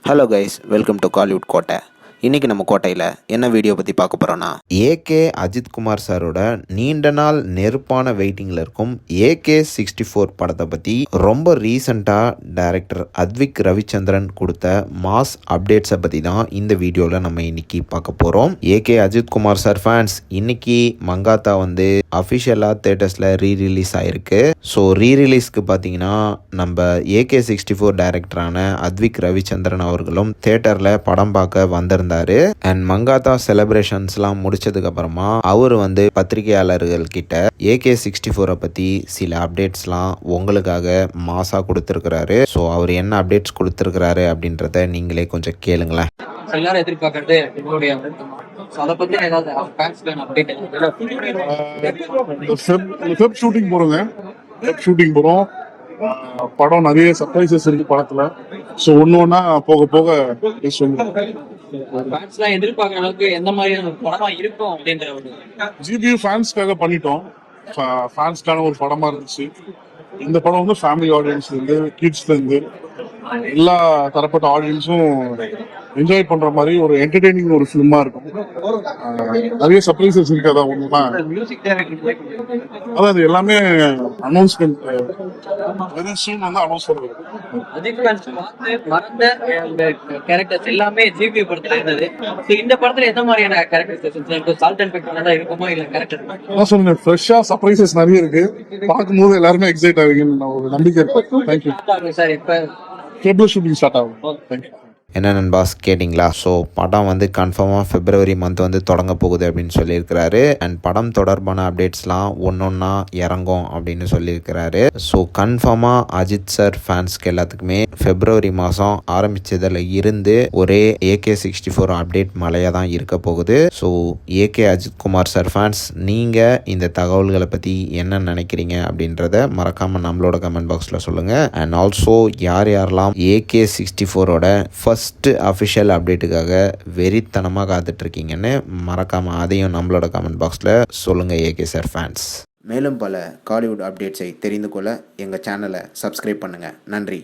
Hello guys, welcome to Kollywood கோட்டை. இன்றைக்கி நம்ம கோட்டையில் என்ன வீடியோ பற்றி பார்க்க போகிறோன்னா, ஏகே அஜித்குமார் சாரோட நீண்ட நாள் நெருப்பான வெயிட்டிங்கில் இருக்கும் AK64 படத்தை பற்றி ரொம்ப ரீசண்டாக டைரக்டர் அத்விக் ரவிச்சந்திரன் கொடுத்த மாஸ் அப்டேட்ஸை பற்றி தான் இந்த வீடியோவில் நம்ம இன்னைக்கு பார்க்க போகிறோம். ஏகே அஜித்குமார் சார் ஃபேன்ஸ், இன்னைக்கு மங்காத்தா வந்து அஃபிஷியலாக தேட்டர்ஸில் ரீரிலீஸ் ஆகிருக்கு. ஸோ ரீரிலீஸ்க்கு பார்த்தீங்கன்னா நம்ம AK64 டைரக்டரான அத்விக் ரவிச்சந்திரன் அவர்களும் தேட்டரில் படம் பார்க்க வந்திருந்தார். அண்ட் மங்காத்தா செலிப்ரேஷன்ஸ்லாம் முடிச்சதுக்கு அப்புறமா அவர் வந்து பத்திரிகையாளர்கள் கிட்ட AK64 பற்றி சில அப்டேட்ஸ்லாம் உங்களுக்காக மாசா கொடுத்துருக்கிறாரு. ஸோ அவர் என்ன அப்டேட்ஸ் கொடுத்துருக்கிறாரு அப்படின்றத நீங்களே கொஞ்சம் கேளுங்களேன். எல்லாரும் எதிர்பார்க்கறது உங்களுடைய அதை பத்தி ஏதாவது வெப் ஷூட்டிங் போறோங்க. வெப் ஷூட்டிங் போறோம். படம் நிறைய சர்ப்ரைசஸ் இருக்கு படத்துல. ஸோ ஒன்னொன்னா போக போக எதிர்பார்க்குற அளவுக்கு எந்த மாதிரியான படமா இருக்கும் அப்படின்ற ஒரு ஜிபியூ ஃபேன்ஸ்க்காக பண்ணிட்டோம். ஃபேன்ஸ்க்கான ஒரு படமா இருந்துச்சு. இந்த படம் வந்து ஃபேமிலி ஆடியன்ஸ்ல இருந்து கிட்ஸ்ல இருந்து எல்லா தரப்பட்ட ஆடியன்ஸும் என்ஜாய் பண்ற மாதிரி ஒரு என்டர்டெய்னிங் ஒரு ஃபிலிமா இருக்கும். நிறைய சர்ப்ரைசஸ் இருக்கு. அதான் ஒண்ணுதான். அதான் எல்லாமே அனௌன்ஸ்மெண்ட் வெரி சூன் வந்து அனௌன்ஸ் பண்ணுவாங்க. கேரக்டர்ஸ் எல்லாமே ஜிபி படத்துல இருந்தது. இந்த படத்துல எந்த மாதிரியான கேரக்டர்ஸ் சால்ட் அண்ட் பெப்பர் இருக்குமோ இல்ல கேரக்டர்? நான் சொன்னேன், ஃப்ரெஷ்ஷா சர்ப்ரைசஸ் நிறைய இருக்கு. பார்க்கும்போது எல்லாருமே எக்ஸைட் ஆவீங்கன்னு ஒரு நம்பிக்கை இருக்கு. Thank you sir. இப்ப ஷூட்டிங் ஸ்டார்ட் ஆகும். தேங்க்யூ. என்ன நண்பாஸ் கேட்டிங்களா? ஸோ படம் வந்து கன்ஃபார்மாக February மந்த் வந்து தொடங்க போகுது அப்படின்னு சொல்லியிருக்கிறாரு. அண்ட் படம் தொடர்பான அப்டேட்ஸ்லாம் ஒன்றொன்னா இறங்கும் அப்படின்னு சொல்லியிருக்கிறாரு. ஸோ கன்ஃபார்மாக அஜித் சார் ஃபேன்ஸ்க்கு எல்லாத்துக்குமே February மாதம் ஆரம்பித்ததில் இருந்து ஒரே AK64 அப்டேட் மழையாக தான் இருக்க போகுது. So AK Ajithkumar sir fans, நீங்கள் இந்த தகவல்களை பற்றி என்ன நினைக்கிறீங்க அப்படின்றத மறக்காமல் நம்மளோட கமெண்ட் பாக்ஸில் சொல்லுங்கள். அண்ட் ஆல்சோ யாரெல்லாம் AK64ஓட ஃபர்ஸ்ட் அஃபிஷியல் அப்டேட்டுக்காக வெறித்தனமாக காத்துட்ருக்கீங்கன்னு மறக்காமல் அதையும் நம்மளோட கமெண்ட் பாக்ஸில் சொல்லுங்கள் ஏகே சார் ஃபேன்ஸ். மேலும் பல காலிவுட் அப்டேட்ஸை தெரிந்து கொள்ள எங்கள் சேனலை சப்ஸ்கிரைப் பண்ணுங்கள். நன்றி.